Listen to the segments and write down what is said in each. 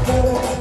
Ayya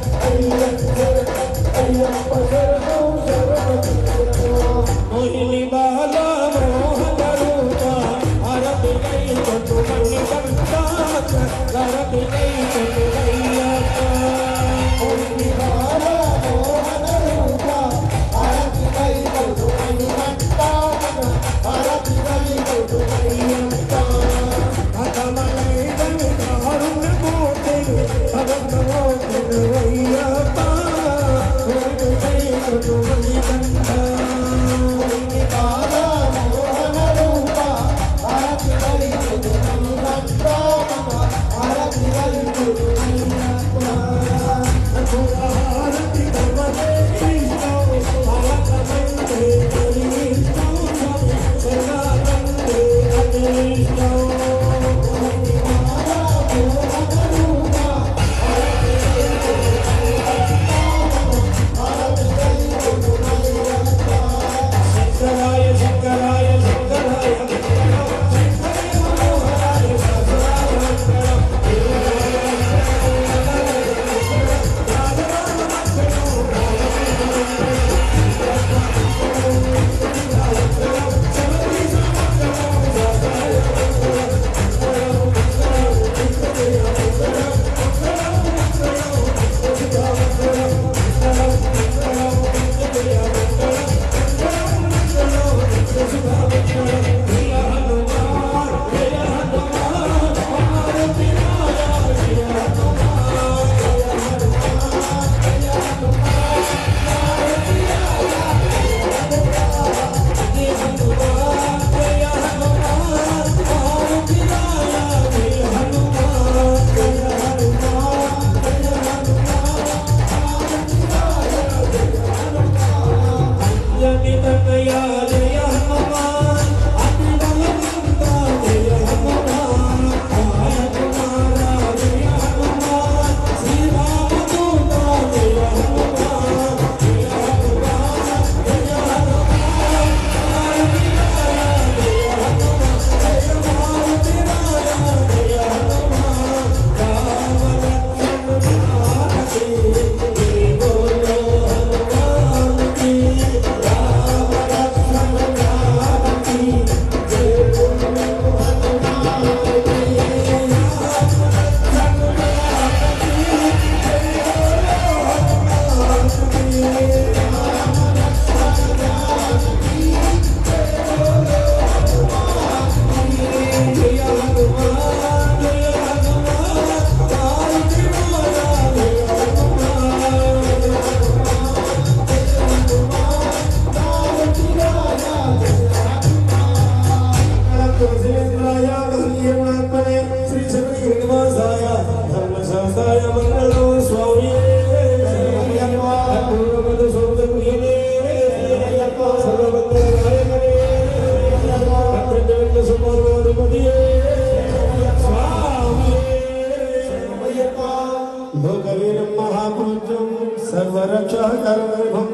लोकवीरं महापूज्यं सर्वरक्षाकरवैभवं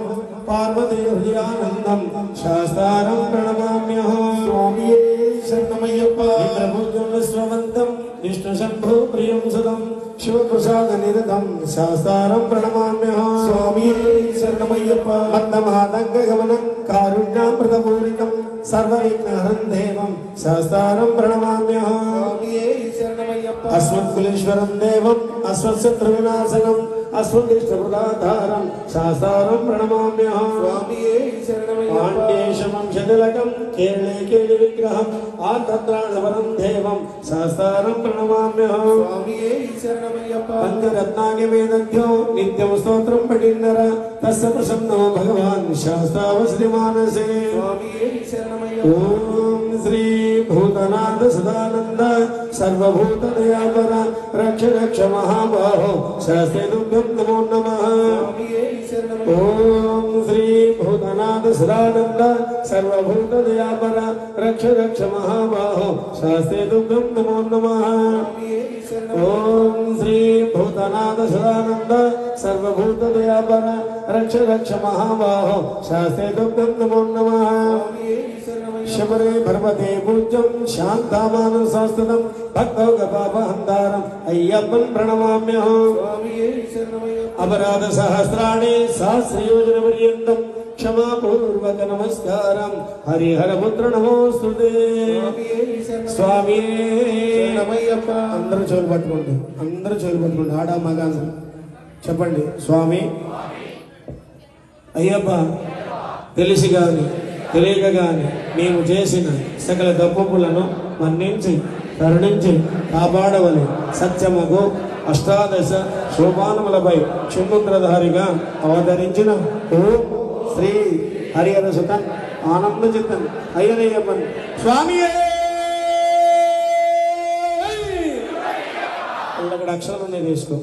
Parvati हृदयानन्दं शास्तारं प्रणमाम्यहं स्वामिये शरणमय्यप्पा इंद्रपूज्यं विश्ववन्तं विष्णुशम्भो प्रियं सदं शिवप्रसादनिरतं शास्तारं प्रणमाम्यहं स्वामिये शरणमय्यप्पा मन्दमादङ्गगमनं कारुण्यामृतपूरितं सर्वविघ्नहरं देवं शास्तारं प्रणमाम्यहं स्वामिये शरणमय्यप्पा अस्मत्कुलेश्वरं देवं अस्मत्शत्रुविनाशनम् अस्मदिष्टप्रदाधारं शास्तारं प्रणमाम्यहं स्वामिये शरणमय्यप्पा पाण्ड्येशवंशतिलकं केरळे केलिविग्रहम् आर्तत्राणवरं देवं शास्तारं प्रणमाम्यहं स्वामिये शरणमय्यप्पा पञ्चरत्नागिवेदभ्यो नित्यं स्तोत्रं पठिन्नर तस्य प्रसन्नो भगवान् शास्तावश्रीमानसे स्वामिये शरणमय्यप्पा ॐ श्री भूतनाथ सदानन्द सर्वभूतदयापर रक्ष रक्ष महाबाहो शास्त्रे तुभ्यं नमो नमः ॐ श्री भूतनाथ सदानन्द सर्वभूतदयापर रक्ष रक्ष महाबाहो शास्त्रे तुभ्यं नमो नमः ॐ श्री भूतनाथ सदानन्द सर्वभूतदयापर रक्ष रक्ष महाबाहो शास्त्रे तुभ्यं नमो नमः शबरे भर्वते पूज्यं शान्तामानसंस्तुतं भक्तौकपापहन्तारम् अय्यप्पं प्रणमाम्यहं अपराधसहस्राणि सहस्रयोजनपर्यन्तं क्षमापूर्वक नमस्कारं हरिहरपुत्र नमोस्तुते स्वामी शरणमయ్యప్ప అందరూ చెవులు పట్టుకోండి ఆడ మగ చెప్పండి స్వామి అయ్యప్ప తెలిసి గాని తెలియక గాని మేము చేసిన సకల తప్పులను మన్నించి కరుణించి కాపాడవలె సత్యమగు అష్టాదశ శోభానములపై క్షముద్రధారిగా అవతరించిన ఓం శ్రీ హరిహర సుతన్ ఆనంద చిత్తన్ అయ్యనయ్యప్పన్ స్వామి అక్కడ అక్షరాలు ఉన్నాయి తీసుకో.